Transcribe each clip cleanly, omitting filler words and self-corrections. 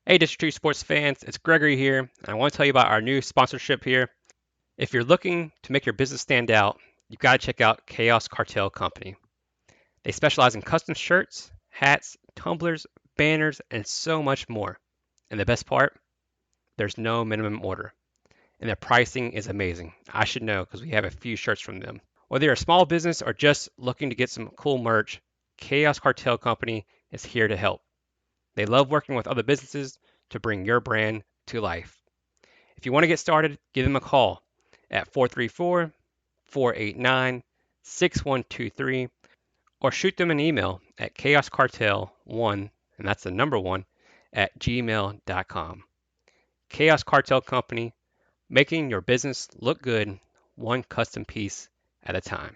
Hey, District 2 sports fans, it's Gregory here, and I want to tell you about our new sponsorship here. If you're looking to make your business stand out, you've got to check out Chaos Cartel Company. They specialize in custom shirts, hats, tumblers, banners, and so much more. And the best part, there's no minimum order, and their pricing is amazing. I should know because we have a few shirts from them. Whether you're a small business or just looking to get some cool merch, Chaos Cartel Company is here to help. They love working with other businesses to bring your brand to life. If you want to get started, give them a call at 434 489 6123 or shoot them an email at chaoscartel1, and that's the number one, at gmail.com. Chaos Cartel Company, making your business look good, one custom piece at a time.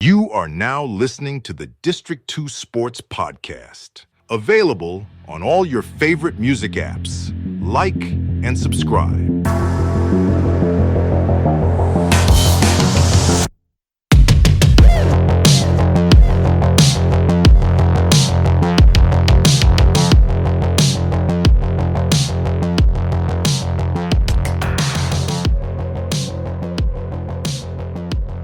You are now listening to the District 2 Sports Podcast, available on all your favorite music apps. Like and subscribe.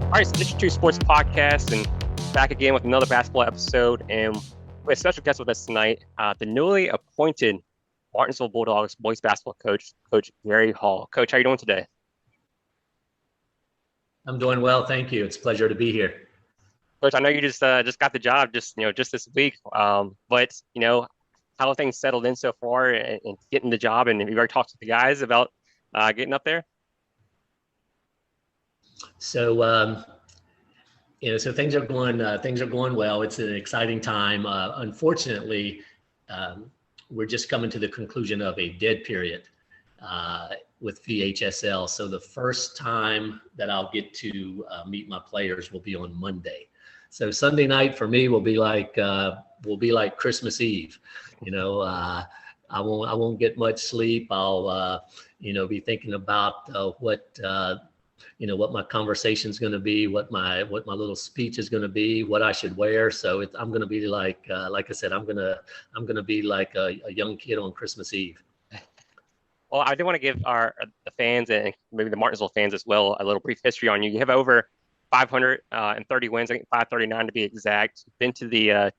All right, so District 2 Sports Podcast, and back again with another basketball episode. And we have a special guest with us tonight, the newly appointed Martinsville Bulldogs boys basketball coach, Coach Gary Hall. Coach, how are you doing today? I'm doing well, thank you. It's a pleasure to be here. Coach, I know you just got the job just this week, but how have things settled in so far and getting the job, and have you already talked to the guys about getting up there? So, so things are going well. It's an exciting time. Unfortunately, we're just coming to the conclusion of a dead period with VHSL. So the first time that I'll get to meet my players will be on Monday. So Sunday night for me will be like Christmas Eve. I won't get much sleep. I'll be thinking about what my conversation is going to be, what my little speech is going to be, what I should wear. So I'm going to be like I said, I'm going to be like a young kid on Christmas Eve. Well, I do want to give the fans and maybe the Martinsville fans as well a little brief history on you. You have over 530 wins, I think 539 to be exact. Been to the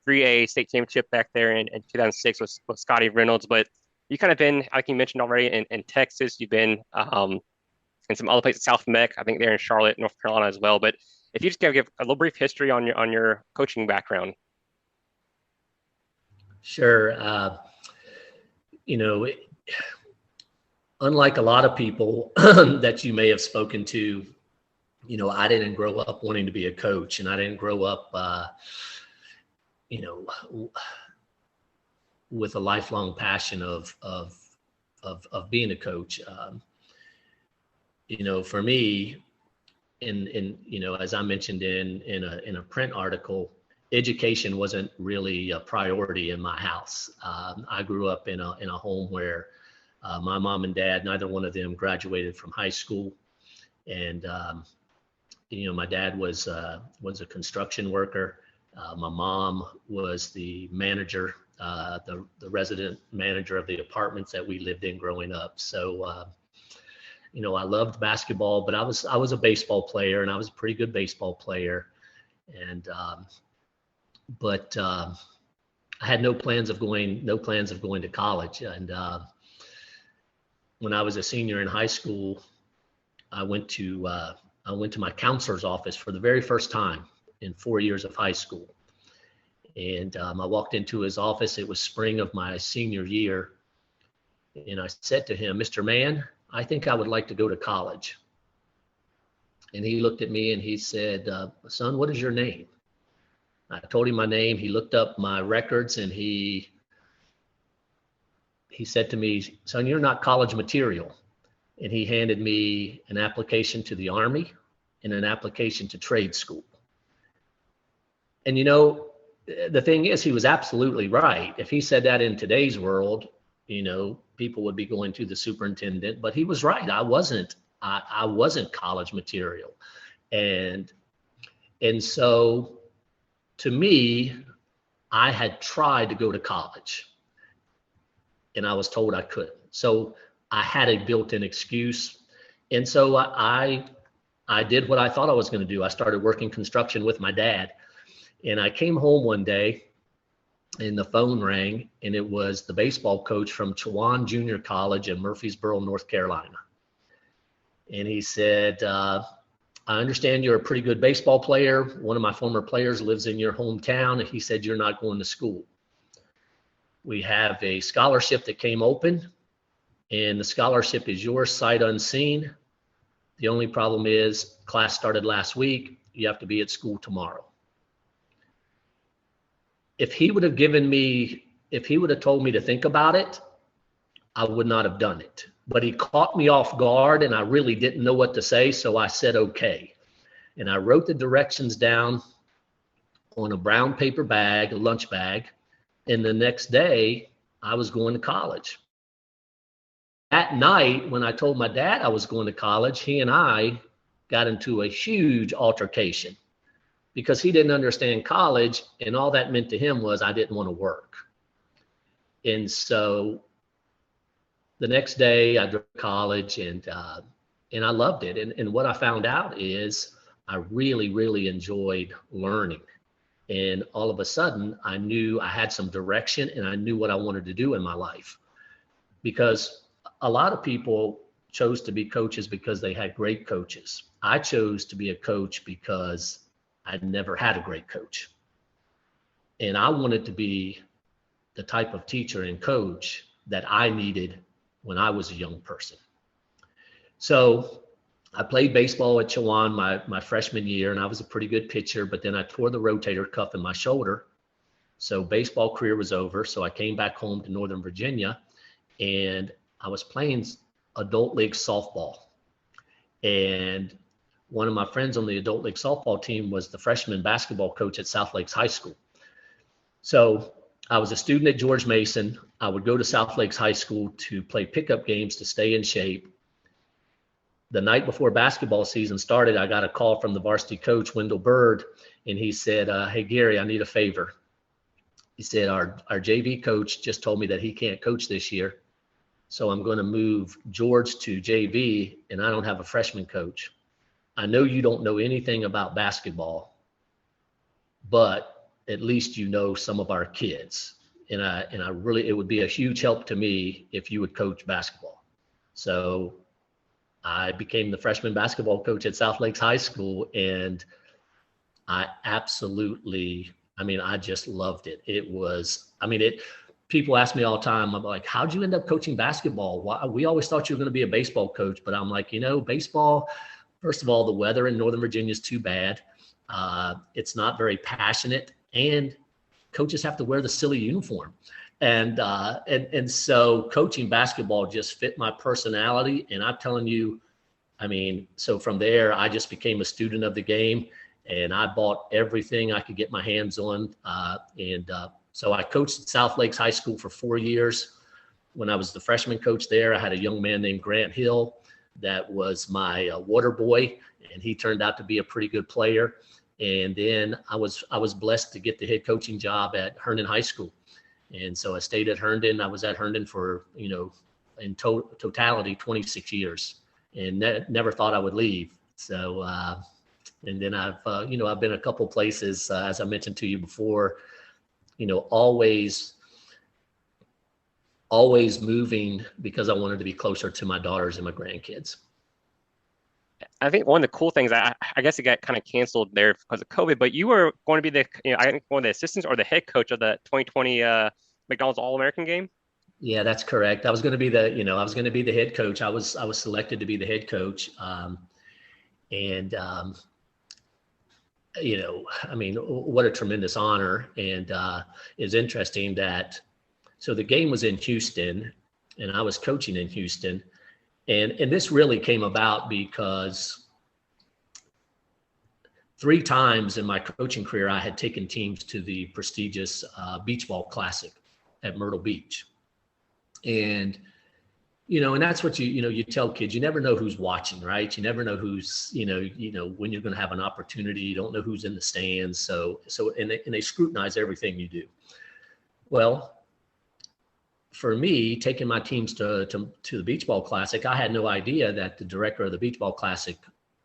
3A state championship back there in 2006 with Scotty Reynolds, but you kind of been, like you mentioned already, in Texas. You've been in some other places, South Meck, I think they're in Charlotte, North Carolina as well. But if you just give a little brief history on your coaching background. Sure. Unlike a lot of people that you may have spoken to, I didn't grow up wanting to be a coach, and I didn't grow up, with a lifelong passion of being a coach. For me, as I mentioned in a print article, education wasn't really a priority in my house. I grew up in a home where my mom and dad, neither one of them graduated from high school, and my dad was a construction worker. My mom was the manager, the resident manager of the apartments that we lived in growing up. So I loved basketball, but I was a baseball player, and I was a pretty good baseball player. And but I had no plans of going to college. And when I was a senior in high school, I went to my counselor's office for the very first time in 4 years of high school. And I walked into his office. It was spring of my senior year, and I said to him, "Mr. Mann, I think I would like to go to college." And he looked at me and he said, "Son, what is your name?" I told him my name. He looked up my records and he said to me, "Son, you're not college material." And he handed me an application to the Army and an application to trade school. And the thing is, he was absolutely right. If he said that in today's world, people would be going to the superintendent, but he was right. I wasn't college material. And so to me, I had tried to go to college. and I was told I couldn't. So I had a built-in excuse. And so I did what I thought I was going to do. I started working construction with my dad. And I came home one day and the phone rang, and it was the baseball coach from Chowan Junior College in Murfreesboro, North Carolina. And he said, I understand you're a pretty good baseball player. One of my former players lives in your hometown. And he said, you're not going to school. We have a scholarship that came open, and the scholarship is yours sight unseen. The only problem is class started last week. You have to be at school tomorrow. If he would have told me to think about it, I would not have done it. But he caught me off guard, and I really didn't know what to say, so I said, okay. And I wrote the directions down on a brown paper bag, a lunch bag, and the next day I was going to college. That night, when I told my dad I was going to college, he and I got into a huge altercation because he didn't understand college, and all that meant to him was I didn't want to work. And so the next day I drove to college, and I loved it. And what I found out is I really, really enjoyed learning. And all of a sudden I knew I had some direction, and I knew what I wanted to do in my life. Because a lot of people chose to be coaches because they had great coaches. I chose to be a coach because I'd never had a great coach. And I wanted to be the type of teacher and coach that I needed when I was a young person. So I played baseball at Chowan my freshman year, and I was a pretty good pitcher, but then I tore the rotator cuff in my shoulder. So baseball career was over. So I came back home to Northern Virginia, and I was playing adult league softball. And one of my friends on the adult league softball team was the freshman basketball coach at South Lakes High School. So I was a student at George Mason. I would go to South Lakes High School to play pickup games to stay in shape. The night before basketball season started, I got a call from the varsity coach, Wendell Bird, and he said, hey, Gary, I need a favor. He said, our JV coach just told me that he can't coach this year, so I'm going to move George to JV, and I don't have a freshman coach. I know you don't know anything about basketball, but at least you know some of our kids. And I really, it would be a huge help to me if you would coach basketball. So I became the freshman basketball coach at South Lakes High School, and I just loved it. People ask me all the time, I'm like, how'd you end up coaching basketball? Why? We always thought you were going to be a baseball coach, but I'm like, baseball, first of all, the weather in Northern Virginia is too bad. It's not very passionate, and coaches have to wear the silly uniform. And so coaching basketball just fit my personality. And I'm telling you, so from there, I just became a student of the game, and I bought everything I could get my hands on. So I coached at South Lakes High School for 4 years. When I was the freshman coach there, I had a young man named Grant Hill that was my water boy, and he turned out to be a pretty good player. And then I was blessed to get the head coaching job at Herndon High School. And so I stayed at Herndon. I was at Herndon for, in totality, 26 years, and never thought I would leave. So, and then I've been a couple places, as I mentioned to you before, always moving because I wanted to be closer to my daughters and my grandkids. I think one of the cool things, I guess it got kind of canceled there because of COVID, but you were going to be one of the assistants or the head coach of the 2020 McDonald's All-American game. Yeah, that's correct. I was going to be the head coach. I was selected to be the head coach. What a tremendous honor. And it's interesting that, so the game was in Houston, and I was coaching in Houston. And this really came about because 3 times in my coaching career, I had taken teams to the prestigious Beach Ball Classic at Myrtle Beach. And, and that's what you tell kids, you never know who's watching, right? You never know who's, when you're going to have an opportunity, you don't know who's in the stands. So, and they scrutinize everything you do. Well, for me, taking my teams to the Beach Ball Classic, I had no idea that the director of the Beach Ball Classic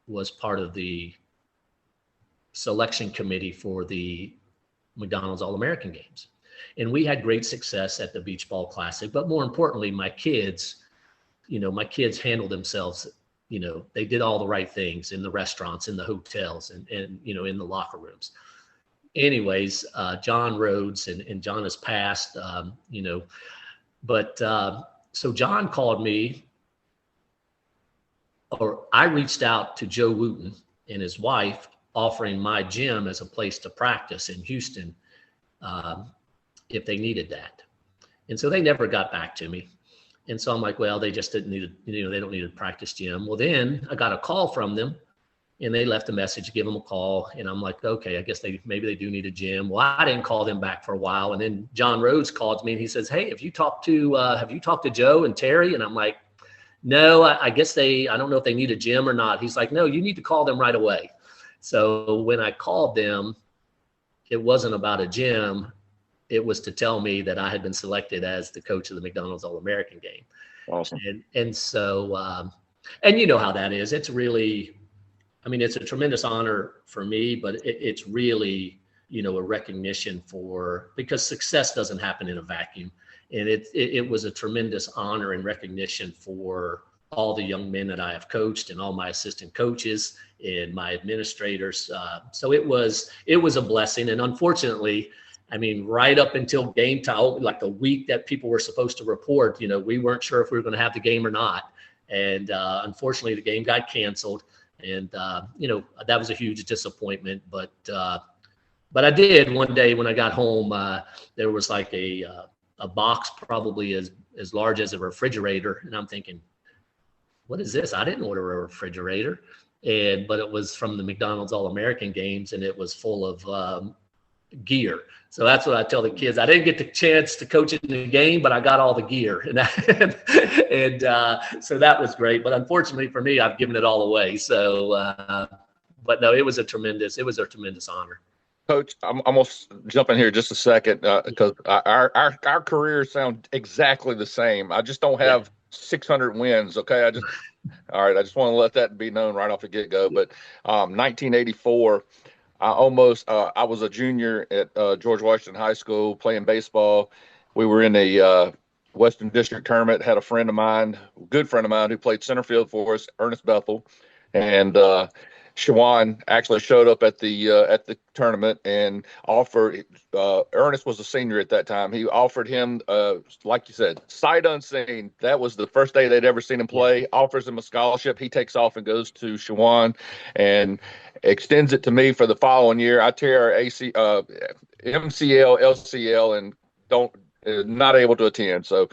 was part of the selection committee for the McDonald's All-American games. And we had great success at the Beach Ball Classic, but more importantly, my kids handled themselves. They did all the right things in the restaurants, in the hotels, and in the locker rooms. Anyways, John Rhodes, and John has passed, but so John called me, or I reached out to Joe Wooten and his wife, offering my gym as a place to practice in Houston if they needed that. And so they never got back to me. And so I'm like, well, they just didn't need they don't need a practice gym. Well, then I got a call from them, and they left a message, give them a call. And I'm like, okay, I guess maybe they do need a gym. Well, I didn't call them back for a while. And then John Rhodes called me and he says, hey, have you talked to Joe and Terry? And I'm like, no, I guess I don't know if they need a gym or not. He's like, no, you need to call them right away. So when I called them, it wasn't about a gym. It was to tell me that I had been selected as the coach of the McDonald's All-American game. Awesome. And so, and you know how that is. It's really, it's a tremendous honor for me, but it's really, a recognition because success doesn't happen in a vacuum. And it was a tremendous honor and recognition for all the young men that I have coached and all my assistant coaches and my administrators. So it was a blessing. And unfortunately, right up until game time, like the week that people were supposed to report, we weren't sure if we were going to have the game or not. And unfortunately, the game got canceled. And, that was a huge disappointment. But I did one day when I got home, there was like a box probably as large as a refrigerator. And I'm thinking, what is this? I didn't order a refrigerator. But it was from the McDonald's All-American games, and it was full of gear. So that's what I tell the kids. I didn't get the chance to coach in the game, but I got all the gear, and so that was great. But unfortunately for me, I've given it all away. So, but no, it was a tremendous honor. Coach, I'm almost jumping here just a second because our careers sound exactly the same. I just don't have 600 wins. Okay, all right. I just want to let that be known right off the get go. But 1984. I was a junior at George Washington High School playing baseball. We were in a Western District tournament, had a good friend of mine who played center field for us, Ernest Bethel. And Shawan actually showed up at the tournament and offered, Ernest was a senior at that time. He offered him, like you said, sight unseen. That was the first day they'd ever seen him play, offers him a scholarship. He takes off and goes to Shawan and extends it to me for the following year. I tear MCL, LCL, and not able to attend. So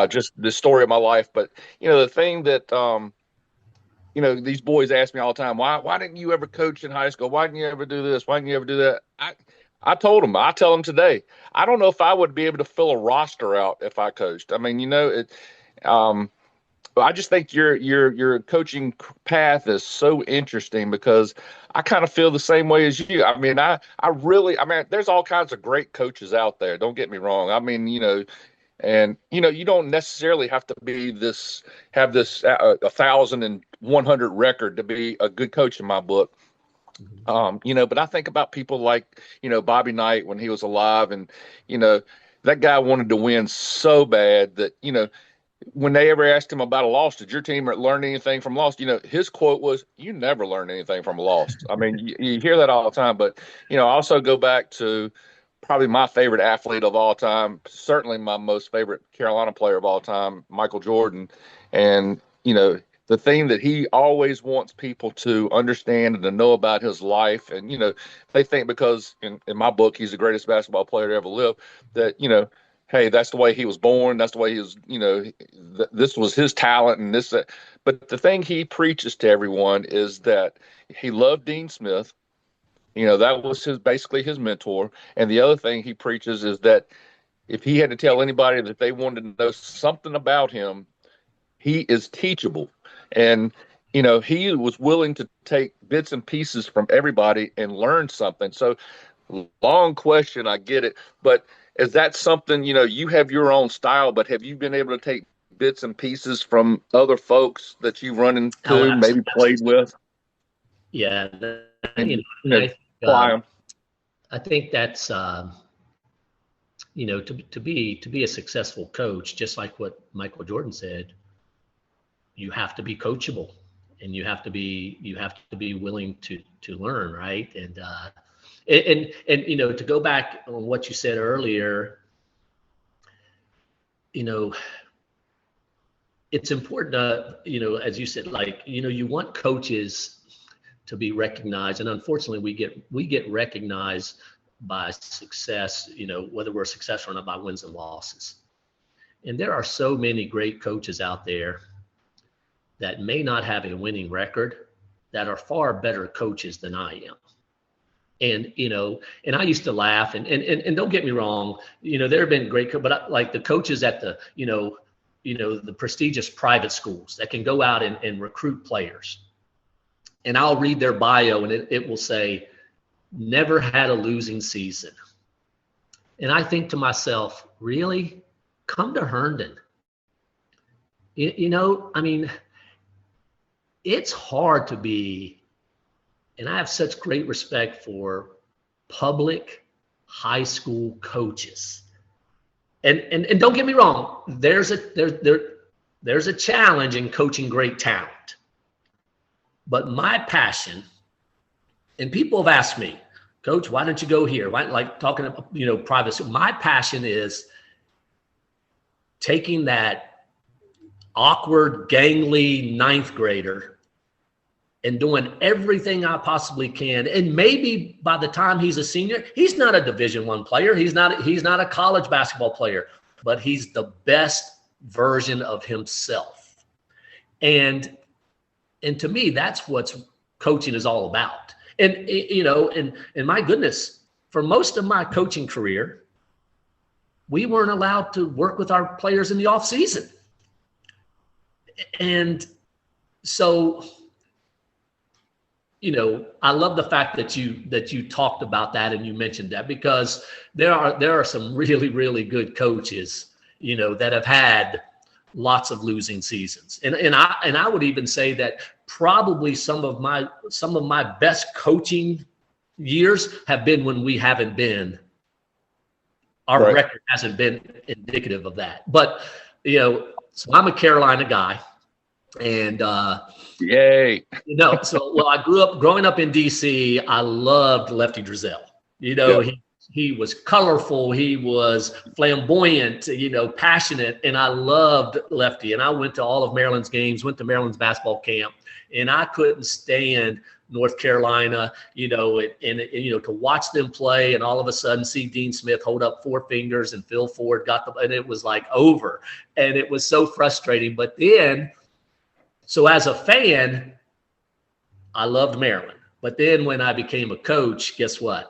just the story of my life. But, the thing that, these boys ask me all the time, why didn't you ever coach in high school? Why didn't you ever do this? Why didn't you ever do that? I told them, I tell them today, I don't know if I would be able to fill a roster out if I coached. I just think your coaching path is so interesting because I kind of feel the same way as you. There's all kinds of great coaches out there. Don't get me wrong. And you don't necessarily have to have this 1,100 record to be a good coach in my book. But I think about people like, Bobby Knight when he was alive, and, that guy wanted to win so bad that, when they ever asked him about a loss, did your team learn anything from loss? His quote was, you never learn anything from a loss. You hear that all the time, but, I also go back to probably my favorite athlete of all time, certainly my most favorite Carolina player of all time, Michael Jordan. And, the thing that he always wants people to understand and to know about his life. And, they think because in my book, he's the greatest basketball player to ever live, that, hey, that's the way he was born. That's the way he was, this was his talent and this. But the thing he preaches to everyone is that he loved Dean Smith. That was basically his mentor. And the other thing he preaches is that if he had to tell anybody that they wanted to know something about him, he is teachable. And, he was willing to take bits and pieces from everybody and learn something. So long question, I get it. But is that something, you have your own style, but have you been able to take bits and pieces from other folks that you've run Oh, into, maybe played with, yeah. and Uh, apply them? I think that's to be a successful coach, just like what Michael Jordan said, you have to be coachable, and you have to be willing to learn, right? And to go back on what you said earlier, it's important to, as you said, like, you want coaches to be recognized, and unfortunately we get recognized by success, whether we're successful or not, by wins and losses. And there are so many great coaches out there that may not have a winning record that are far better coaches than I am. And, and I used to laugh, and don't get me wrong, there have been great, but like the coaches at the, the prestigious private schools that can go out and recruit players. And I'll read their bio, and it will say, never had a losing season. And I think to myself, really? Come to Herndon. I mean, it's hard to be, and I have such great respect for public high school coaches. And don't get me wrong, there's a challenge in coaching great talent. But my passion, and people have asked me, Coach, why don't you go here? Why, like talking about, private school. My passion is taking that awkward, gangly ninth grader and doing everything I possibly can. And maybe by the time he's a senior, he's not a Division I player. He's not a college basketball player, but he's the best version of himself. And to me, that's what coaching is all about. And, and my goodness, for most of my coaching career, we weren't allowed to work with our players in the off season. And so, I love the fact that you talked about that and you mentioned that, because there are some really, really good coaches, that have had lots of losing seasons. And I would even say that probably some of my best coaching years have been when we haven't been, our Right. record hasn't been indicative of that. But, so I'm a Carolina guy, and Yay. growing up in DC, I loved Lefty Driesell. Yeah. He was colorful, he was flamboyant, passionate, and I loved Lefty. And I went to all of Maryland's games, went to Maryland's basketball camp, and I couldn't stand North Carolina, and to watch them play, and all of a sudden see Dean Smith hold up 4 fingers and Phil Ford and it was like over, and it was so frustrating. But then, so as a fan, I loved Maryland. But then when I became a coach, guess what?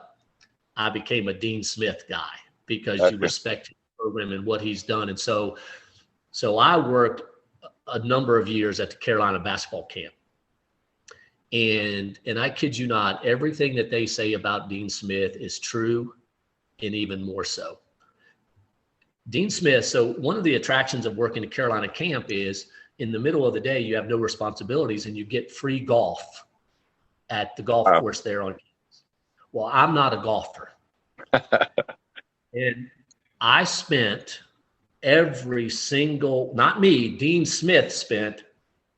I became a Dean Smith guy, because you respect his program and what he's done. And so I worked a number of years at the Carolina basketball camp. And I kid you not, everything that they say about Dean Smith is true, and even more so. Dean Smith, so one of the attractions of working at Carolina camp is in the middle of the day, you have no responsibilities and you get free golf at the golf course there on campus. Well, I'm not a golfer. And I spent every single, not me, Dean Smith spent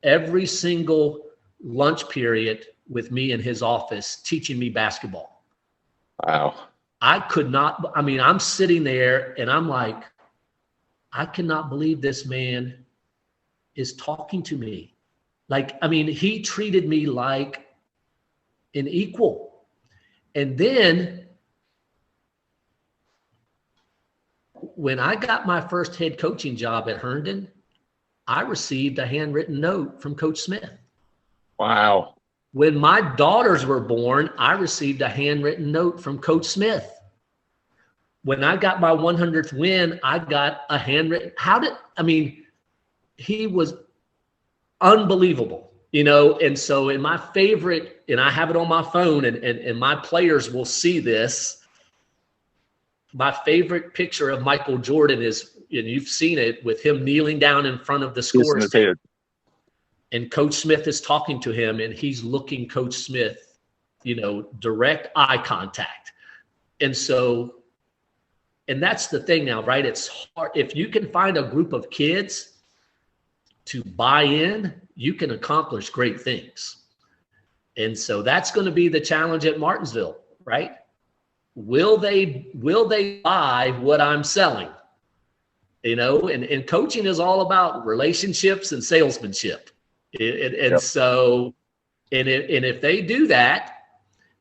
every single lunch period with me in his office teaching me basketball. Wow. I could not, I'm sitting there and I'm like, I cannot believe this man is talking to me. He treated me like an equal. And then when I got my first head coaching job at Herndon, I received a handwritten note from Coach Smith. Wow. When my daughters were born, I received a handwritten note from Coach Smith. When I got my 100th win, I got a handwritten. He was unbelievable, and so in my favorite, and I have it on my phone, and my players will see this. my favorite picture of Michael Jordan is, and you've seen it, with him kneeling down in front of the score stand. And Coach Smith is talking to him, and he's looking Coach Smith, direct eye contact. And so, and that's the thing now, right? It's hard. If you can find a group of kids to buy in, you can accomplish great things. And so that's going to be the challenge at Martinsville, right? Will they buy what I'm selling? And coaching is all about relationships and salesmanship. So, if they do that,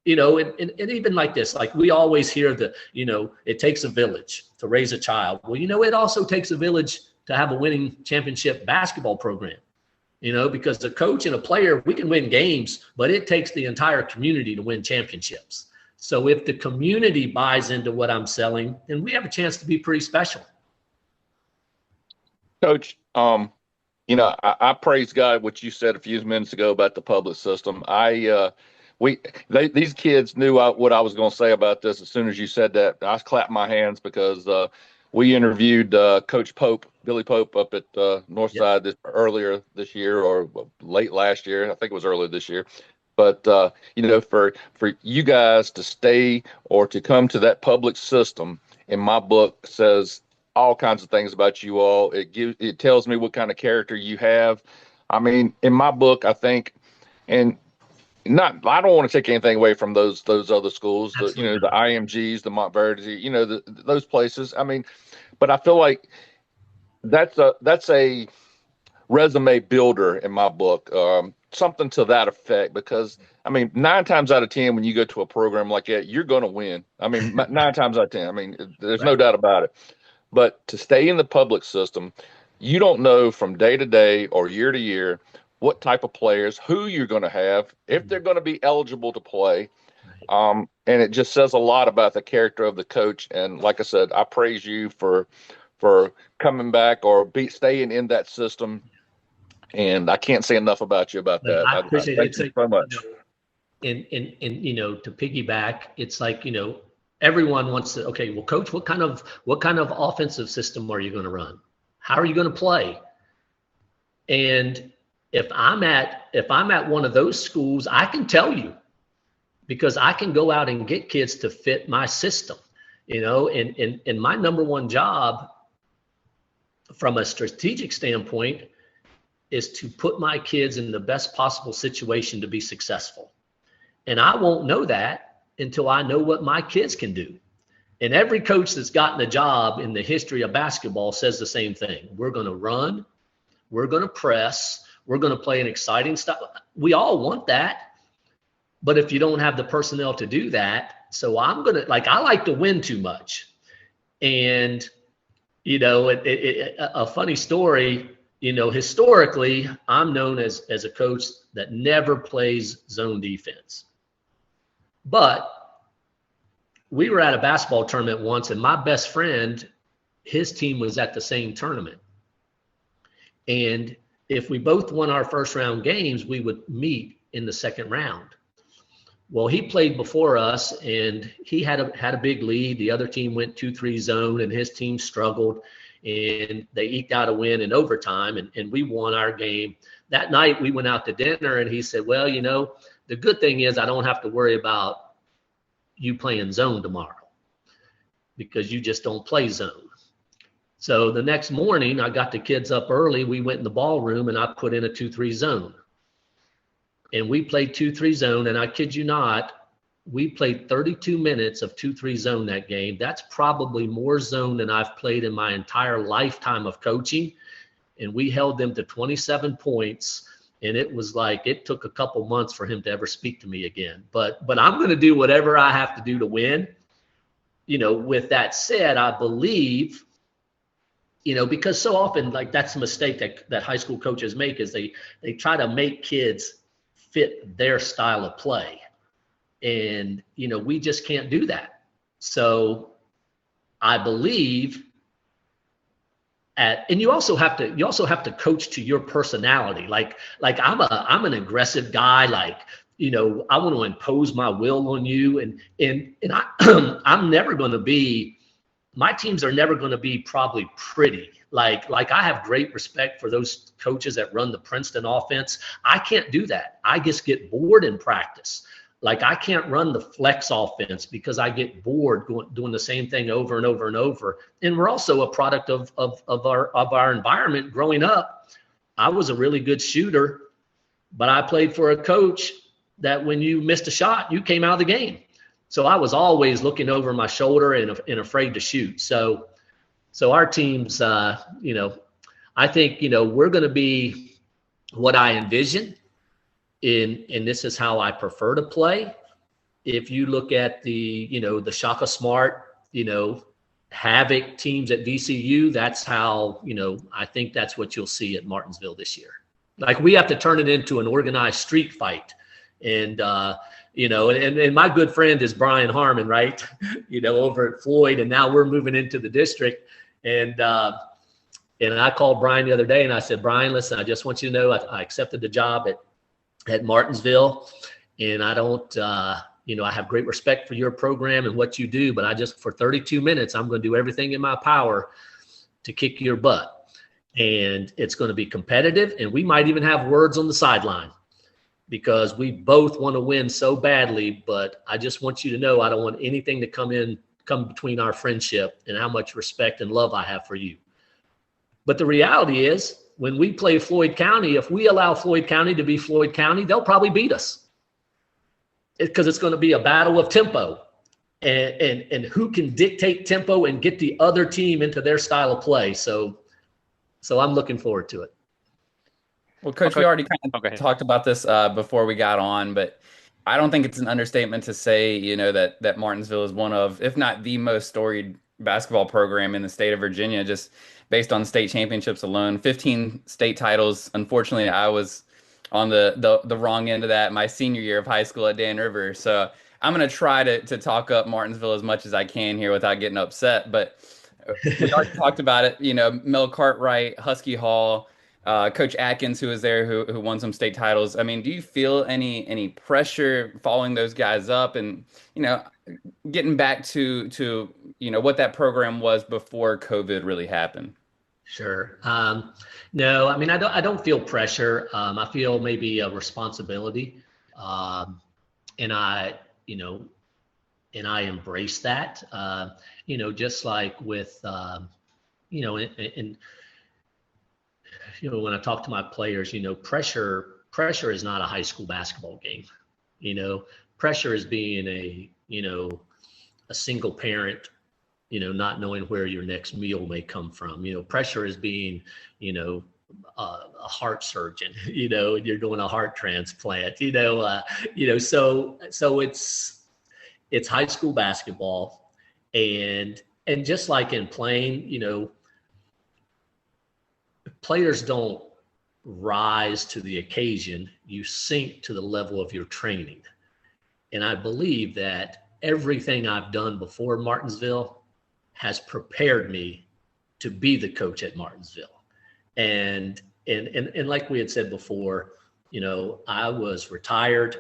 and even like this, like we always hear it takes a village to raise a child. Well, it also takes a village to have a winning championship basketball program, because a coach and a player, we can win games, but it takes the entire community to win championships. So if the community buys into what I'm selling, then we have a chance to be pretty special. Coach, I praise God what you said a few minutes ago about the public system. These kids knew what I was going to say about this as soon as you said that. I clapped my hands because we interviewed Coach Pope, Billy Pope, up at Northside earlier this year, or late last year. I think it was earlier this year. But for you guys to stay or to come to that public system, in my book, says all kinds of things about you all. It tells me what kind of character you have. I mean, in my book, I think, and I don't want to take anything away from those other schools, the IMGs, the Montverde, those places. I mean, but I feel like that's a resume builder in my book, something to that effect, because I mean, 9 times out of 10, when you go to a program like that, you're going to win. I mean, 9 times out of 10, I mean, there's no doubt about it. But to stay in the public system, you don't know from day to day or year to year what type of players, who you're going to have, if they're going to be eligible to play. And it just says a lot about the character of the coach. And like I said, I praise you for coming back or staying in that system. And I can't say enough about you about that. I appreciate it. Thank you so much. And to piggyback, it's like, everyone wants to, okay, well, coach, what kind of offensive system are you going to run? How are you going to play? And if I'm at one of those schools, I can tell you, because I can go out and get kids to fit my system, and my number one job from a strategic standpoint is to put my kids in the best possible situation to be successful. And I won't know that until I know what my kids can do. And every coach that's gotten a job in the history of basketball says the same thing. We're going to run. We're going to press. We're going to play an exciting style. We all want that. But if you don't have the personnel to do that, so I like to win too much. And, a funny story, historically, I'm known as a coach that never plays zone defense. But we were at a basketball tournament once, and my best friend, his team was at the same tournament. And if we both won our first round games, we would meet in the second round. Well, he played before us, and he had a big lead. The other team went 2-3 zone, and his team struggled, and they eked out a win in overtime, and we won our game. That night, we went out to dinner, and he said, well, the good thing is I don't have to worry about you playing zone tomorrow because you just don't play zone. So the next morning, I got the kids up early. We went in the ballroom, and I put in a 2-3 zone. And we played 2-3 zone, and I kid you not, we played 32 minutes of 2-3 zone that game. That's probably more zone than I've played in my entire lifetime of coaching. And we held them to 27 points. And it was like, it took a couple months for him to ever speak to me again. But I'm going to do whatever I have to do to win. With that said, I believe, because so often, like, that's a mistake that high school coaches make, is they try to make kids fit their style of play. And, we just can't do that. So I believe and you also have to coach to your personality. Like I'm an aggressive guy. Like, I want to impose my will on you. And I'm never going to be, my teams are never going to be probably pretty. Like I have great respect for those coaches that run the Princeton offense. I can't do that. I just get bored in practice. Like I can't run the flex offense because I get bored doing the same thing over and over and over. And we're also a product of our environment growing up. I was a really good shooter, but I played for a coach that when you missed a shot, you came out of the game. So I was always looking over my shoulder and afraid to shoot. So our teams, I think, we're going to be what I envision, and this is how I prefer to play. If you look at the Shaka Smart, Havoc teams at VCU, that's how, I think that's what you'll see at Martinsville this year. Like we have to turn it into an organized street fight. And, and my good friend is Brian Harmon, right? Over at Floyd, and now we're moving into the district. And I called Brian the other day and I said, Brian, listen, I just want you to know I accepted the job at Martinsville, and I don't, I have great respect for your program and what you do, but for 32 minutes, I'm going to do everything in my power to kick your butt. And it's going to be competitive, and we might even have words on the sideline because we both want to win so badly, but I just want you to know I don't want anything to come between our friendship and how much respect and love I have for you. But the reality is, when we play Floyd County, if we allow Floyd County to be Floyd County, they'll probably beat us because it's going to be a battle of tempo and who can dictate tempo and get the other team into their style of play. So I'm looking forward to it. Well, Coach, we already kind of talked about this before we got on, but I don't think it's an understatement to say, that Martinsville is one of, if not the most storied basketball program in the state of Virginia, just based on state championships alone. 15 state titles. Unfortunately, I was on the wrong end of that my senior year of high school at Dan River. So I'm going to try to talk up Martinsville as much as I can here without getting upset. But we already talked about it, Mel Cartwright, Husky Hall, Coach Atkins, who was there, who won some state titles. I mean, do you feel any pressure following those guys up and, getting back to what that program was before COVID really happened? Sure. No, I mean, I don't feel pressure. I feel maybe a responsibility. And I embrace that, just like with, when I talk to my players, pressure is not a high school basketball game. Pressure is being a single parent, not knowing where your next meal may come from. Pressure is being, a heart surgeon, and you're doing a heart transplant, so it's high school basketball, and just like in playing, players don't rise to the occasion, you sink to the level of your training. And I believe that everything I've done before Martinsville has prepared me to be the coach at Martinsville. And like we had said before, I was retired,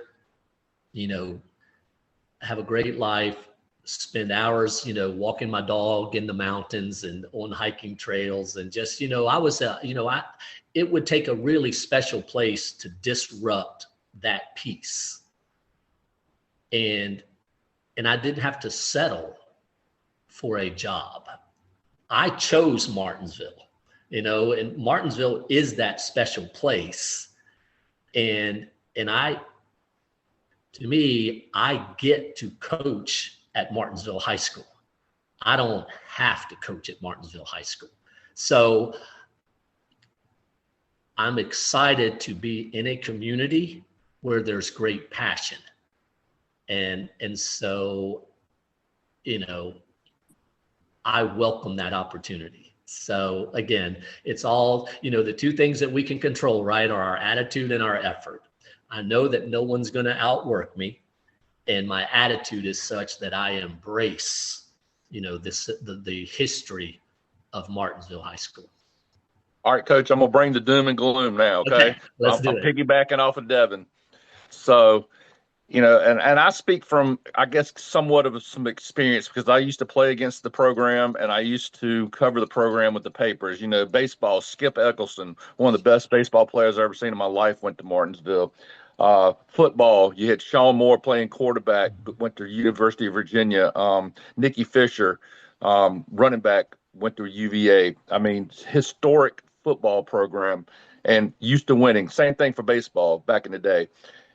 have a great life, spend hours, walking my dog in the mountains and on hiking trails. And just, I was, it would take a really special place to disrupt that peace. And I didn't have to settle for a job. I chose Martinsville, and Martinsville is that special place. And to me, I get to coach at Martinsville High School. I don't have to coach at Martinsville High School. So I'm excited to be in a community where there's great passion. And so, I welcome that opportunity. So again, it's all, the two things that we can control, right, are our attitude and our effort. I know that no one's going to outwork me. And my attitude is such that I embrace, the history of Martinsville High School. All right, Coach, I'm going to bring the doom and gloom now, okay? Let's do I'm it. piggybacking off of Devin. So And I speak from, I guess, somewhat of some experience because I used to play against the program and I used to cover the program with the papers. Baseball, Skip Eccleston, one of the best baseball players I've ever seen in my life, went to Martinsville. Football, you had Sean Moore playing quarterback, went to University of Virginia. Nicky Fisher, running back, went to UVA. I mean, historic football program and used to winning. Same thing for baseball back in the day.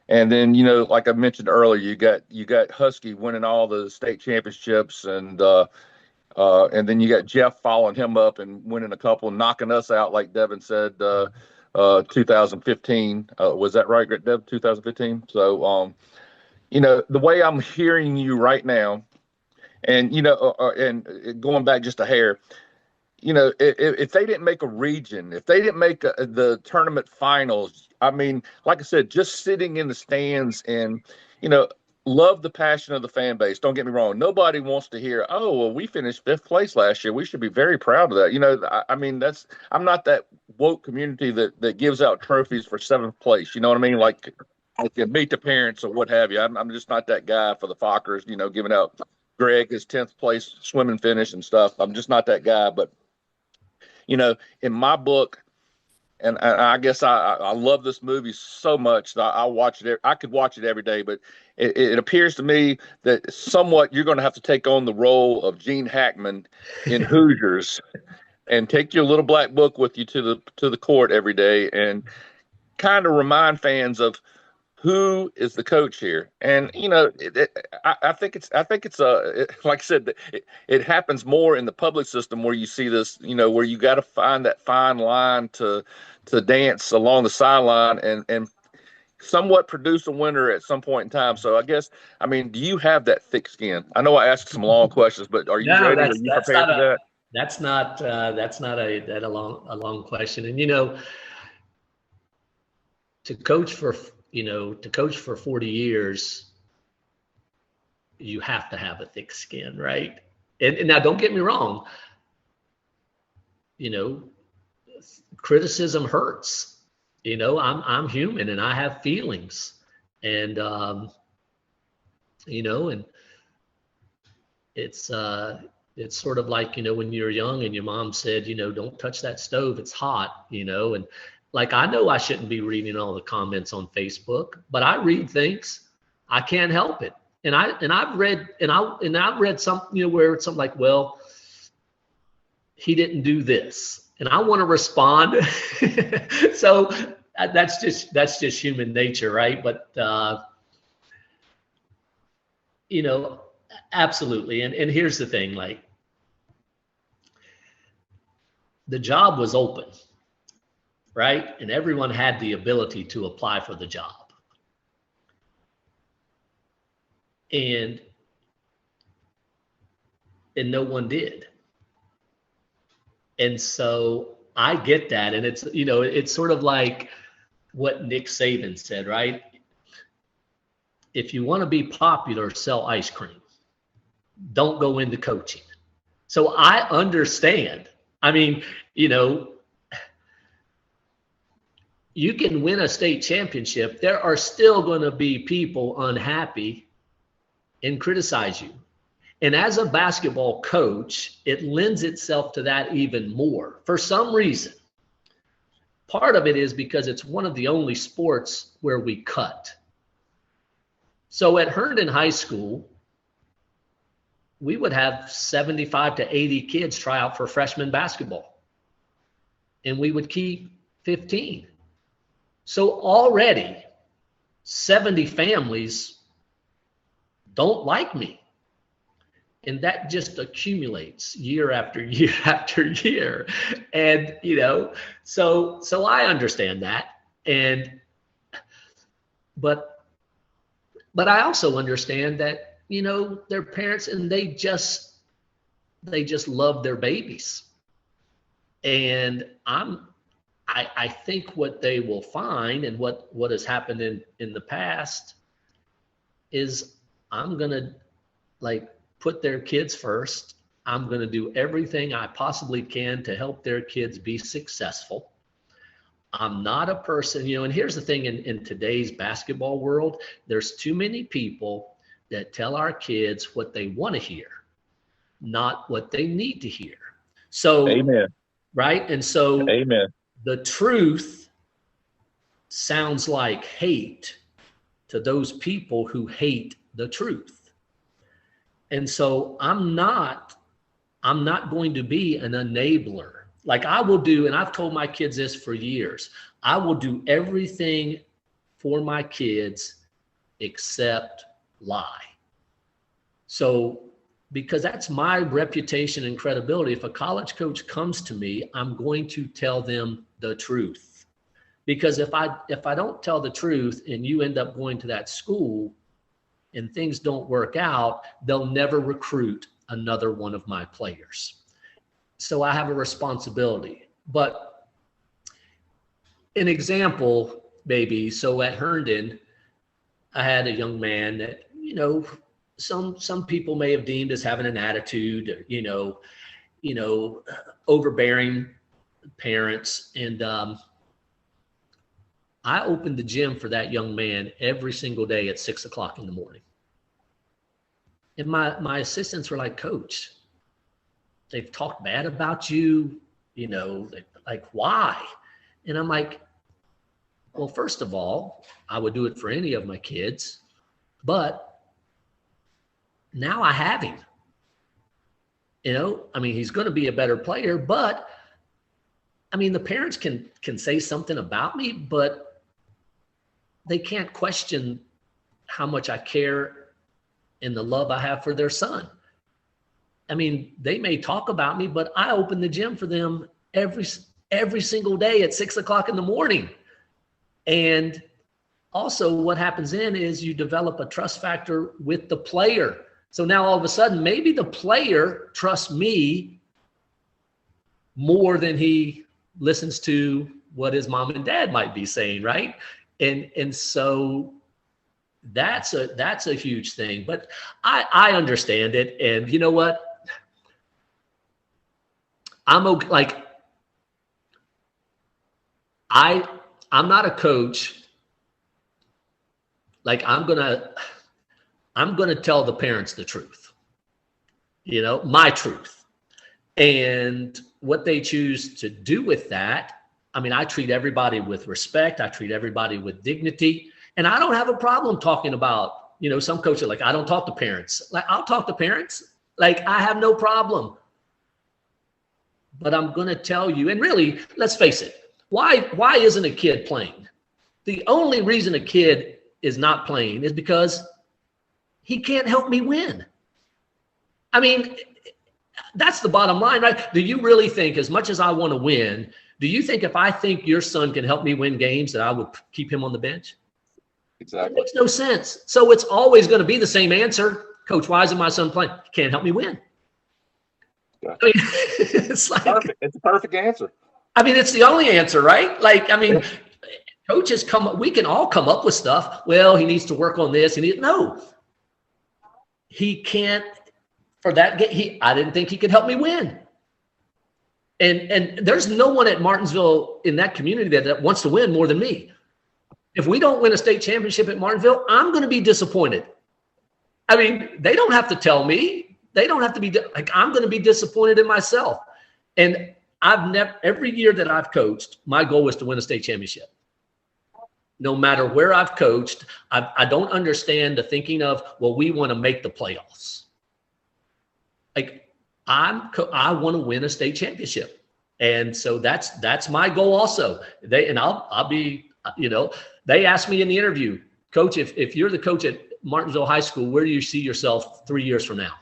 And then, like I mentioned earlier, you got Husky winning all the state championships, and then you got Jeff following him up and winning a couple, knocking us out, like Devin said, 2015. Was that right, Dev? 2015. So, the way I'm hearing you right now, and and going back just a hair, if they didn't make a region, if they didn't make the tournament finals, I mean, like I said, just sitting in the stands and, love the passion of the fan base. Don't get me wrong. Nobody wants to hear, oh, well, we finished 5th place last year. We should be very proud of that. I mean, I'm not that woke community that gives out trophies for 7th place. You know what I mean? Like meet the parents or what have you. I'm just not that guy for the Fockers, giving out Greg his 10th place swimming finish and stuff. I'm just not that guy. But in my book, and I guess I love this movie so much that I watch it. I could watch it every day, but it appears to me that somewhat you're going to have to take on the role of Gene Hackman in Hoosiers and take your little black book with you to the court every day and kind of remind fans of who is the coach here. And I think it's like I said, it happens more in the public system where you see this, where you got to find that fine line to dance along the sideline and somewhat produce a winner at some point in time. So I guess, I mean, do you have that thick skin? I know I asked some long questions, but are you ready? Are you prepared for that? That's not a long question. And to coach for 40 years, you have to have a thick skin, right? And now, don't get me wrong. Criticism hurts. I'm human and I have feelings, and and it's sort of like when you're young and your mom said don't touch that stove, it's hot, and like, I know I shouldn't be reading all the comments on Facebook, but I read things. I can't help it. And I've read something, where it's something like, well, he didn't do this, and I want to respond. So that's just human nature, right? But absolutely. And here's the thing, like, the job was open. Right? And everyone had the ability to apply for the job. And no one did. And so I get that. And it's sort of like what Nick Saban said, right? If you want to be popular, sell ice cream. Don't go into coaching. So I understand. I mean, you can win a state championship. There are still going to be people unhappy and criticize you. And as a basketball coach, it lends itself to that even more for some reason. Part of it is because it's one of the only sports where we cut. So at Herndon High School, we would have 75 to 80 kids try out for freshman basketball. And we would keep 15. So already 70 families don't like me. And that just accumulates year after year after year. And, so I understand that. But I also understand that, their parents, and they just love their babies. And I think what they will find, and what has happened in the past, is I'm going to put their kids first. I'm going to do everything I possibly can to help their kids be successful. I'm not a person, and here's the thing in today's basketball world, there's too many people that tell our kids what they want to hear, not what they need to hear. So, Amen. Right? And so Amen. The truth sounds like hate to those people who hate the truth. And so I'm not going to be an enabler. Like I will do, and I've told my kids this for years, I will do everything for my kids except lie. So, because that's my reputation and credibility. If a college coach comes to me, I'm going to tell them the truth. Because if I don't tell the truth and you end up going to that school and things don't work out, they'll never recruit another one of my players. So I have a responsibility. But an example, maybe, so at Herndon, I had a young man that, some people may have deemed as having an attitude, overbearing parents. And I opened the gym for that young man every single day at 6 o'clock in the morning. And my assistants were like, Coach, they've talked bad about you, like, why? And I'm like, well, first of all, I would do it for any of my kids, but now I have him. He's going to be a better player, but the parents can say something about me, but they can't question how much I care and the love I have for their son. They may talk about me, but I open the gym for them every single day at 6 o'clock in the morning. And also what happens then is you develop a trust factor with the player. So now all of a sudden, maybe the player trusts me more than he listens to what his mom and dad might be saying, right? And so that's a huge thing. But I understand it. And you know what? I'm okay. Like, I'm not a coach. Like, I'm gonna tell the parents the truth, my truth. And what they choose to do with that, I treat everybody with respect. I treat everybody with dignity. And I don't have a problem talking about, some coaches are like, I don't talk to parents. Like, I'll talk to parents. Like, I have no problem. But I'm going to tell you, and really, let's face it, why isn't a kid playing? The only reason a kid is not playing is because he can't help me win. That's the bottom line, right? Do you really think, as much as I want to win, do you think if I think your son can help me win games that I would keep him on the bench? Exactly. It makes no sense. So it's always going to be the same answer. Coach, why isn't my son playing? He can't help me win. It's like perfect. It's a perfect answer. It's the only answer, right? Like, coaches we can all come up with stuff. Well, he needs to work on this. No, he can't. For that game, I didn't think he could help me win. And there's no one at Martinsville in that community that wants to win more than me. If we don't win a state championship at Martinsville, I'm going to be disappointed. They don't have to tell me. They don't have to be like, I'm going to be disappointed in myself. And every year that I've coached, my goal is to win a state championship. No matter where I've coached, I don't understand the thinking of, well, we want to make the playoffs. Like, I want to win a state championship. And so that's my goal also. I'll be, they asked me in the interview, Coach, if you're the coach at Martinsville High School, where do you see yourself 3 years from now?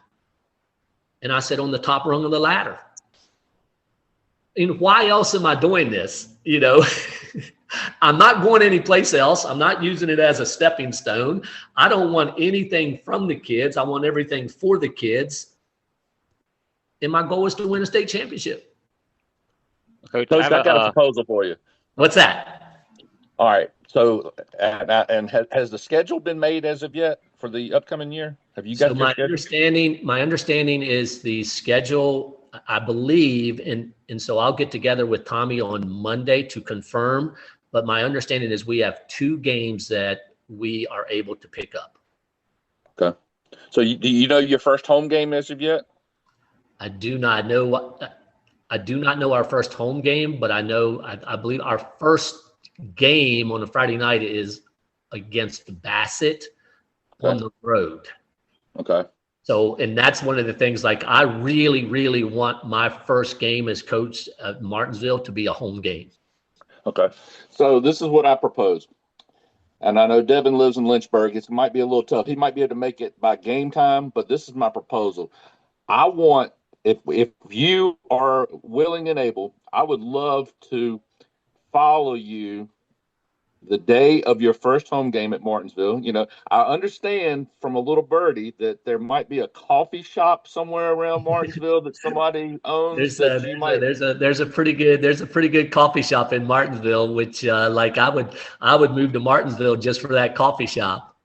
And I said, on the top rung of the ladder. And why else am I doing this? I'm not going anyplace else. I'm not using it as a stepping stone. I don't want anything from the kids. I want everything for the kids. And my goal is to win a state championship. Coach, I got a proposal for you. What's that? All right. So, and has the schedule been made as of yet for the upcoming year? Have you got? So my understanding is the schedule I believe, and so I'll get together with Tommy on Monday to confirm, but my understanding is we have 2 games that we are able to pick up. Okay. So do you know your first home game as of yet? I do not know our first home game, but I believe our first game on a Friday night is against Bassett on the road. Okay. So, and that's one of the things, like, I really, really want my first game as coach at Martinsville to be a home game. Okay. So this is what I propose. And I know Devin lives in Lynchburg. It might be a little tough. He might be able to make it by game time, but this is my proposal. I want, if you are willing and able, I would love to follow you the day of your first home game at Martinsville. You know, I understand from a little birdie that there might be a coffee shop somewhere around Martinsville that somebody owns. There's a pretty good coffee shop in Martinsville, which like I would move to Martinsville just for that coffee shop.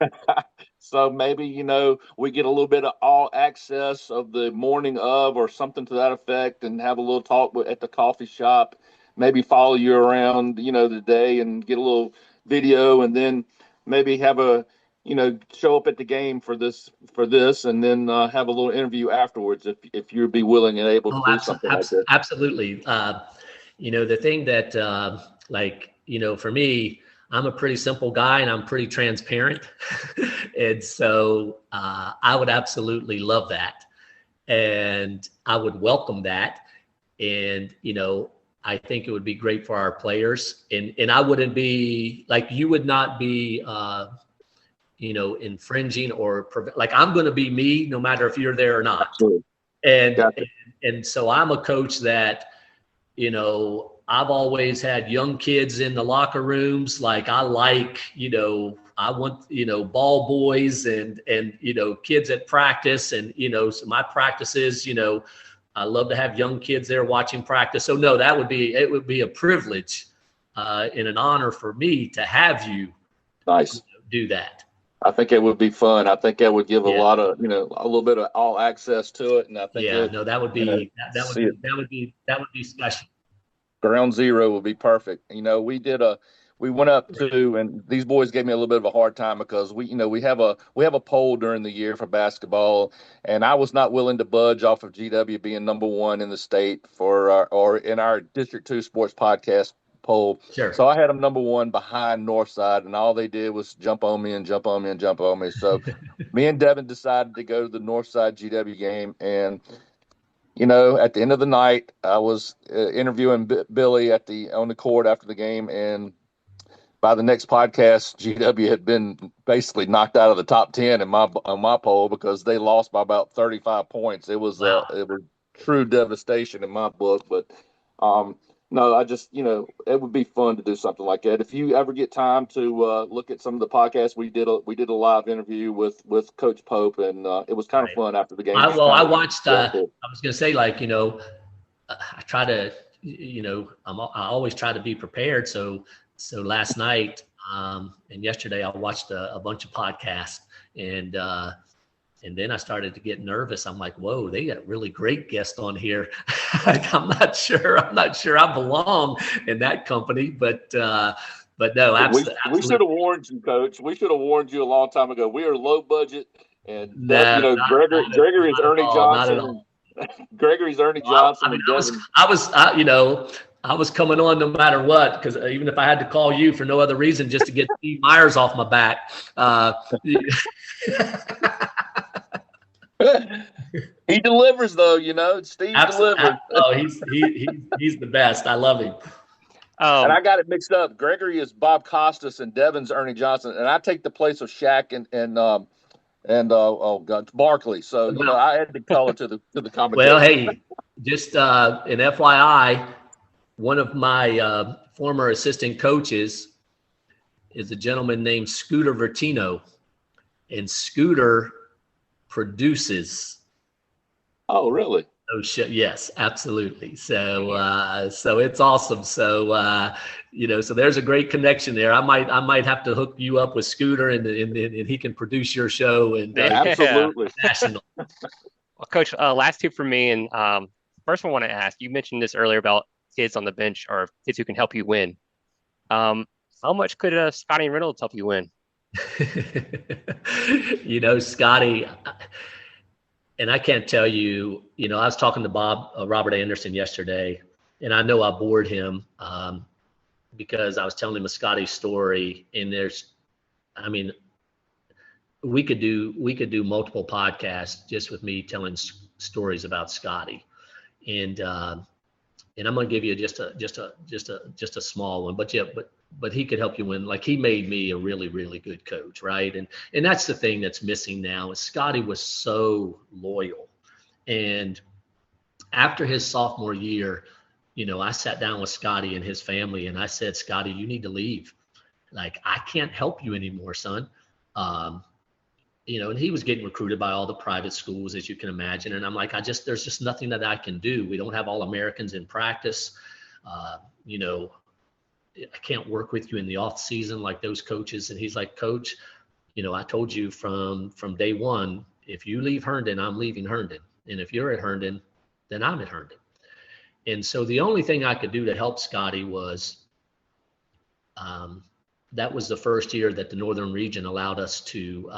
So maybe, you know, we get a little bit of all access of the morning of or something to that effect, and have a little talk at the coffee shop. Maybe follow you around, you know, the day and get a little video, and then maybe have a, you know, show up at the game for this, and then have a little interview afterwards if you'd be willing and able to do something like that. Absolutely. You know, the thing that like, you know, for me, I'm a pretty simple guy and I'm pretty transparent. And so I would absolutely love that. And I would welcome that. And, you know, I think it would be great for our players. And I wouldn't be, like, you would not be, you know, infringing or, like, I'm going to be me no matter if you're there or not. Absolutely. And so I'm a coach that, you know, I've always had young kids in the locker rooms. Like, I like, you know, I want, you know, ball boys and, you know, kids at practice. And, you know, so my practices, you know, I love to have young kids there watching practice. So no, it would be a privilege and an honor for me to have you do that. I think it would be fun. I think that would give a lot of, you know, a little bit of all access to it. And I think that would be, you know, that would be special. Ground zero would be perfect. You know, we went up to, and these boys gave me a little bit of a hard time because we have a poll during the year for basketball, and I was not willing to budge off of GW being number 1 in the state or in our District 2 sports podcast poll. Sure. So I had them number 1 behind Northside, and all they did was jump on me. So me and Devin decided to go to the Northside GW game, and you know, at the end of the night, I was interviewing Billy on the court after the game, and by the next podcast, GW had been basically knocked out of the top 10 on my poll because they lost by about 35 points. It was true devastation in my book. But no, I just, you know, it would be fun to do something like that. If you ever get time to look at some of the podcasts, we did a live interview with Coach Pope, and it was kind of fun after the game. I watched. I was going to say, like, you know, I try to, you know, I always try to be prepared. So last night and yesterday, I watched a bunch of podcasts, and then I started to get nervous. I'm like, whoa, they got really great guests on here. I'm not sure I belong in that company, but no, absolutely. We should have warned you, Coach. We should have warned you a long time ago. We are low budget, and Gregory is Ernie Johnson. Gregory's Ernie Johnson. I was coming on no matter what, because even if I had to call you for no other reason, just to get Steve Myers off my back. He delivers, though. You know, Steve delivers. Oh, he's the best. I love him. And I got it mixed up. Gregory is Bob Costas and Devin's Ernie Johnson, and I take the place of Shaq and Barkley. So you know, I add the color to the commentary. Well, hey, just an FYI, one of my former assistant coaches is a gentleman named Scooter Vertino, and Scooter produces. Oh, really? Oh, shit. Yes, absolutely. So it's awesome. So, you know, so there's a great connection there. I might have to hook you up with Scooter and he can produce your show. And absolutely. National. Well, Coach, last two for me, and first one I want to ask, you mentioned this earlier about kids on the bench or kids who can help you win. How much could Scotty Reynolds help you win? Scotty, and I can't tell you, I was talking to Robert Anderson yesterday, and I know I bored him because I was telling him a Scotty story, and we could do multiple podcasts just with me telling stories about Scotty, and I'm going to give you just a small one, but he could help you win. Like, he made me a really, really good coach, right? And that's the thing that's missing now is Scotty was so loyal. And after his sophomore year, I sat down with Scotty and his family, and I said, Scotty, you need to leave. Like, I can't help you anymore, son. And he was getting recruited by all the private schools, as you can imagine. And I'm like, there's just nothing that I can do. We don't have all Americans in practice. I can't work with you in the off season like those coaches. And he's like, Coach, I told you from day one, if you leave Herndon, I'm leaving Herndon. And if you're at Herndon, then I'm at Herndon. And so the only thing I could do to help Scotty was, that was the first year that the Northern Region allowed us to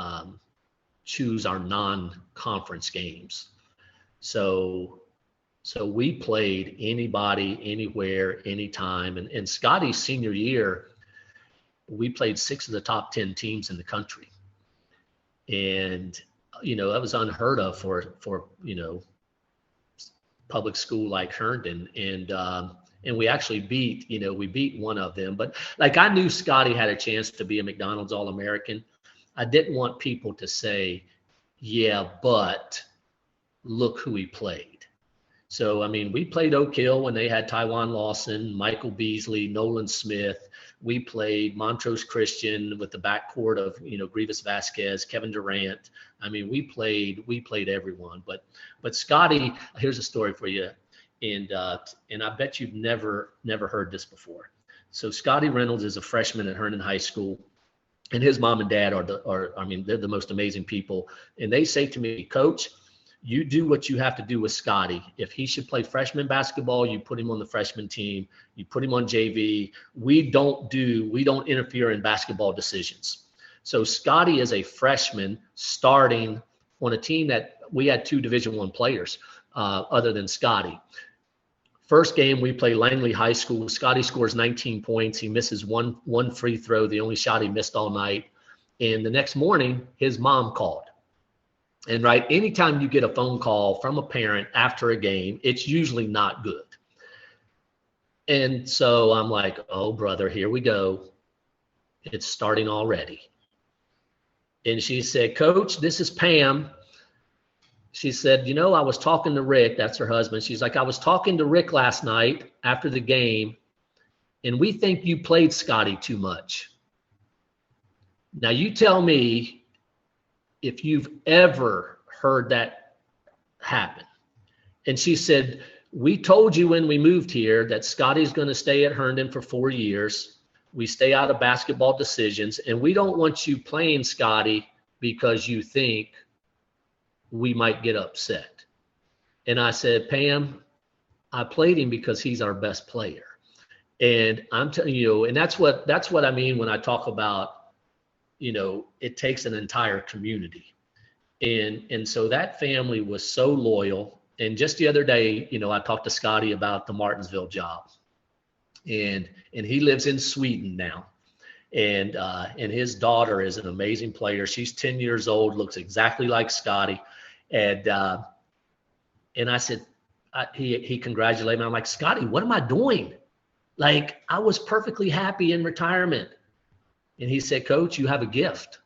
choose our non-conference games. So we played anybody, anywhere, anytime. And Scotty's senior year, we played 6 of the top 10 teams in the country. And, that was unheard of for public school like Herndon. And we actually beat one of them. But like, I knew Scotty had a chance to be a McDonald's All-American. I didn't want people to say, yeah, but look who he played. So, we played Oak Hill when they had Tywan Lawson, Michael Beasley, Nolan Smith. We played Montrose Christian with the backcourt of, Grievous Vasquez, Kevin Durant. We played everyone. But Scotty, here's a story for you. And I bet you've never heard this before. So Scotty Reynolds is a freshman at Herndon High School. And his mom and dad they're the most amazing people. And they say to me, Coach, you do what you have to do with Scotty. If he should play freshman basketball, you put him on the freshman team. You put him on JV. We don't interfere in basketball decisions. So Scotty is a freshman starting on a team that we had 2 Division I players other than Scotty. First game, we play Langley High School. Scotty scores 19 points. He misses one free throw, the only shot he missed all night. And the next morning, his mom called. And right, anytime you get a phone call from a parent after a game, it's usually not good. And so I'm like, oh, brother, here we go. It's starting already. And she said, Coach, this is Pam. She said, I was talking to Rick. That's her husband. She's like, I was talking to Rick last night after the game, and we think you played Scotty too much. Now, you tell me if you've ever heard that happen. And she said, we told you when we moved here that Scotty's going to stay at Herndon for 4 years. We stay out of basketball decisions, and we don't want you playing Scotty because you think we might get upset. And I said, Pam, I played him because he's our best player. And I'm telling you, and that's what I mean when I talk about, it takes an entire community. And so that family was so loyal. And just the other day, I talked to Scotty about the Martinsville job. And he lives in Sweden now. And his daughter is an amazing player. She's 10 years old, looks exactly like Scotty. And I said, he congratulated me. I'm like, Scotty, what am I doing? Like, I was perfectly happy in retirement. And he said, Coach, you have a gift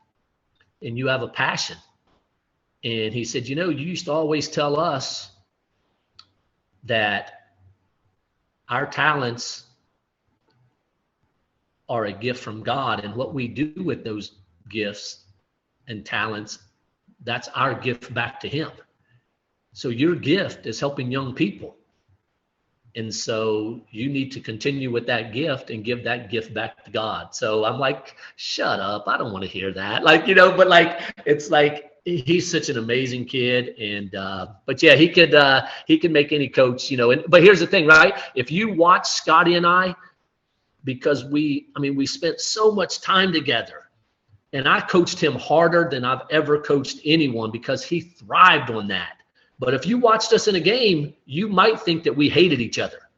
and you have a passion. And he said, you used to always tell us that our talents are a gift from God, and what we do with those gifts and talents, that's our gift back to him. So your gift is helping young people. And so you need to continue with that gift and give that gift back to God. So I'm like, shut up. I don't want to hear that. But it's like, he's such an amazing kid, and but yeah, he could make any coach, but here's the thing, right? If you watch Scotty and I, because we spent so much time together, and I coached him harder than I've ever coached anyone because he thrived on that. But if you watched us in a game, you might think that we hated each other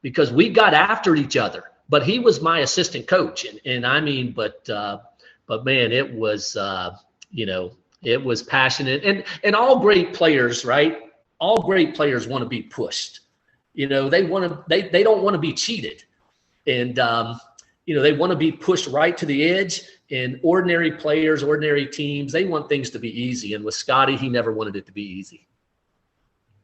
because we got after each other. But he was my assistant coach, but man, it was it was passionate, and all great players, right? All great players want to be pushed. They don't want to be cheated, and they want to be pushed right to the edge. And ordinary players, ordinary teams, they want things to be easy. And with Scotty, he never wanted it to be easy.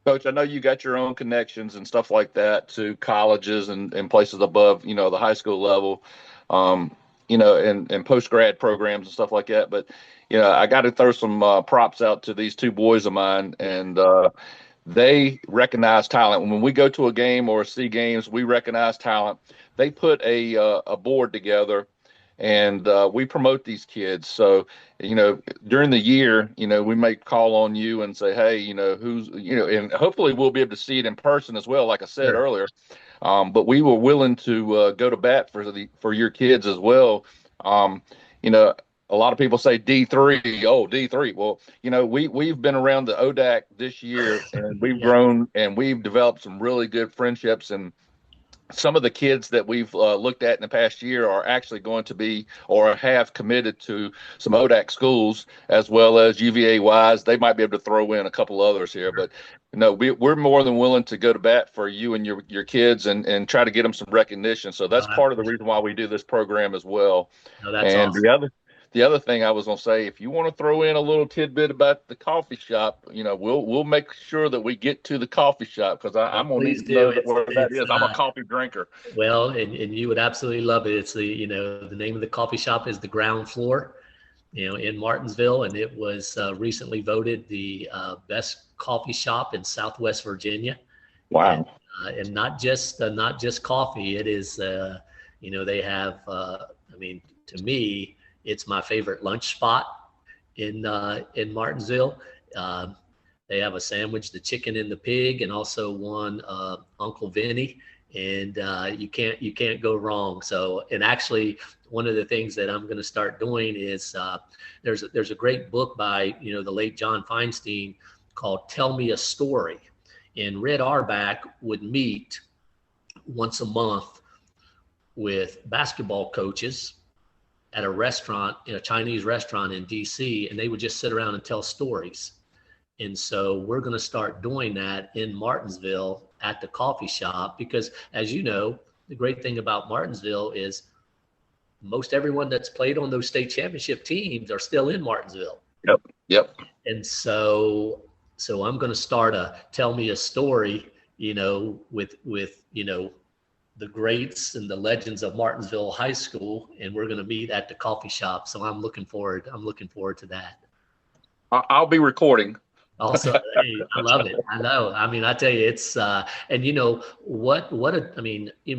Coach, I know you got your own connections and stuff like that to colleges and places above, the high school level, and post-grad programs and stuff like that. But, I got to throw some props out to these two boys of mine, and they recognize talent. When we go to a game or see games, we recognize talent. They put a board together, and we promote these kids. So, during the year, we may call on you and say, hey, who's, and hopefully we'll be able to see it in person as well, like I said earlier. But we were willing to go to bat for your kids as well. A lot of people say D3, D3. Well, we've been around the ODAC this year, and we've grown, and we've developed some really good friendships. And some of the kids that we've looked at in the past year are actually going to be or have committed to some ODAC schools, as well as UVA-wise. They might be able to throw in a couple others here. But, we're more than willing to go to bat for you and your kids and try to get them some recognition. So that's part of the reason why we do this program as well. No, that's awesome. The other thing I was going to say, if you want to throw in a little tidbit about the coffee shop, we'll make sure that we get to the coffee shop, because I'm going to need to know where that is. I'm a coffee drinker. Well, and you would absolutely love it. It's the name of the coffee shop is the Ground Floor, in Martinsville, and it was recently voted the best coffee shop in Southwest Virginia. Wow. And not just coffee. It is, they have, to me, it's my favorite lunch spot in Martinsville. They have a sandwich, the chicken and the pig, and also one Uncle Vinny, and you can't go wrong. So, and actually, one of the things that I'm going to start doing is there's a great book by the late John Feinstein called "Tell Me a Story," and Red Auerbach would meet once a month with basketball coaches at a restaurant, in a Chinese restaurant in DC, and they would just sit around and tell stories. And so we're going to start doing that in Martinsville at the coffee shop, because as you know, the great thing about Martinsville is most everyone that's played on those state championship teams are still in Martinsville. Yep. And so I'm going to start a Tell Me a Story, with the greats and the legends of Martinsville High School, and we're going to meet at the coffee shop. So I'm looking forward to that. I'll be recording. Also, hey, I love it. I know. I tell you, it's and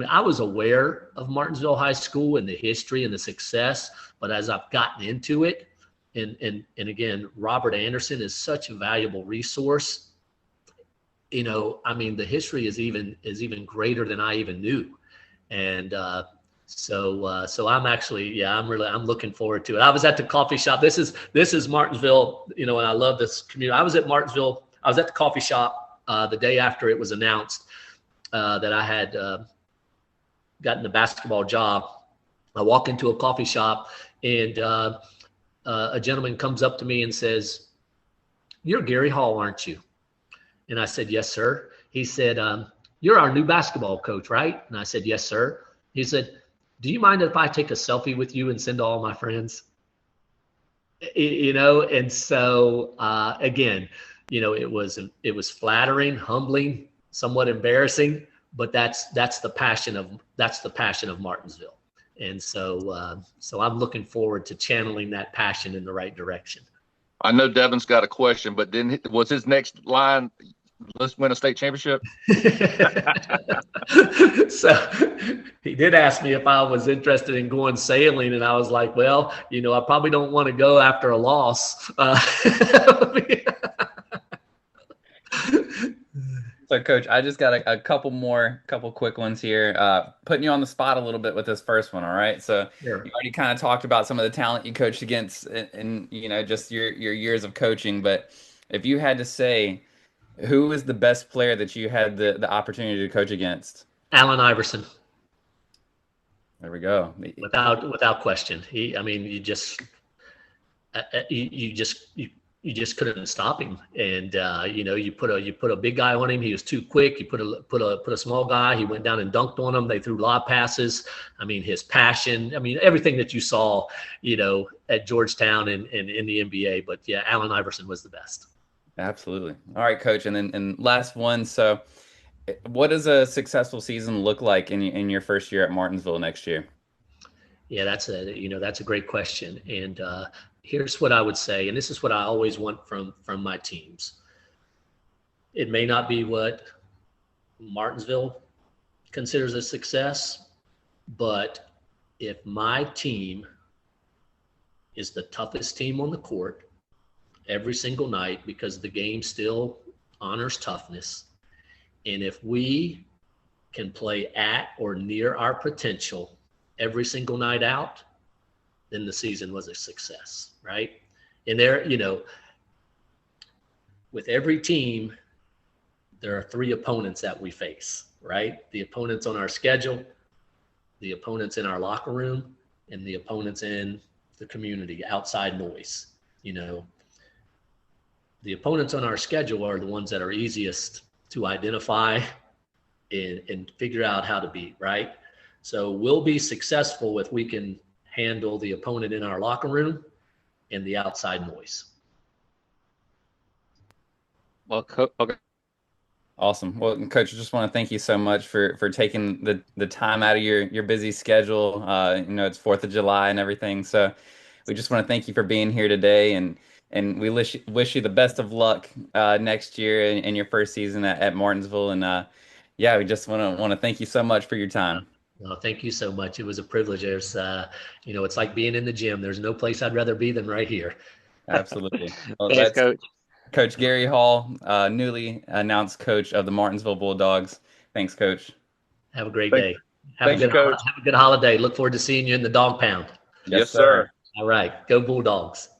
I was aware of Martinsville High School and the history and the success, but as I've gotten into it, and again, Robert Anderson is such a valuable resource. The history is even greater than I even knew. And so I'm actually, I'm looking forward to it. I was at the coffee shop. This is Martinsville, and I love this community. I was at Martinsville. I was at the coffee shop the day after it was announced that I had gotten the basketball job. I walk into a coffee shop, and a gentleman comes up to me and says, "You're Gary Hall, aren't you?" And I said, "Yes, sir." He said, "You're our new basketball coach, right?" And I said, "Yes, sir." He said, "Do you mind if I take a selfie with you and send to all my friends?" And so again, it was flattering, humbling, somewhat embarrassing, but that's the passion of Martinsville. And so I'm looking forward to channeling that passion in the right direction. I know Devin's got a question, but was his next line, Let's win a state championship. So he did ask me if I was interested in going sailing, and I was like, well, I probably don't want to go after a loss. So, Coach, I just got a couple quick ones here. Putting you on the spot a little bit with this first one, all right? So, Sure. You already kind of talked about some of the talent you coached against in just your years of coaching. But if you had to say, who is the best player that you had the opportunity to coach against? Allen Iverson. There we go. Without question. You just couldn't stop him. And you put a big guy on him. He was too quick. You put a small guy. He went down and dunked on him. They threw lob passes. His passion. Everything that you saw, at Georgetown and in the NBA. But yeah, Allen Iverson was the best. Absolutely. All right, Coach. And last one. So, what does a successful season look like in your first year at Martinsville next year? Yeah, that's a great question. And here's what I would say, and this is what I always want from my teams. It may not be what Martinsville considers a success, but if my team is the toughest team on the court every single night, because the game still honors toughness, and if we can play at or near our potential every single night out, then the season was a success, right? And there, with every team, there are 3 opponents that we face, right? The opponents on our schedule, the opponents in our locker room, and the opponents in the community, outside noise. The opponents on our schedule are the ones that are easiest to identify and figure out how to beat, right? So we'll be successful if we can handle the opponent in our locker room and the outside noise. Well, okay. Awesome. Well, Coach, I just want to thank you so much for taking the time out of your busy schedule. It's 4th of July and everything. So we just want to thank you for being here today, and we wish you the best of luck next year in your first season at Martinsville. And we just want to thank you so much for your time. Well, thank you so much. It was a privilege. There's, it's like being in the gym. There's no place I'd rather be than right here. Absolutely. Well, Thanks, Coach. Coach Gary Hall, newly announced coach of the Martinsville Bulldogs. Thanks, Coach. Have a great day. Have a good holiday. Look forward to seeing you in the dog pound. Yes, sir. All right. Go Bulldogs.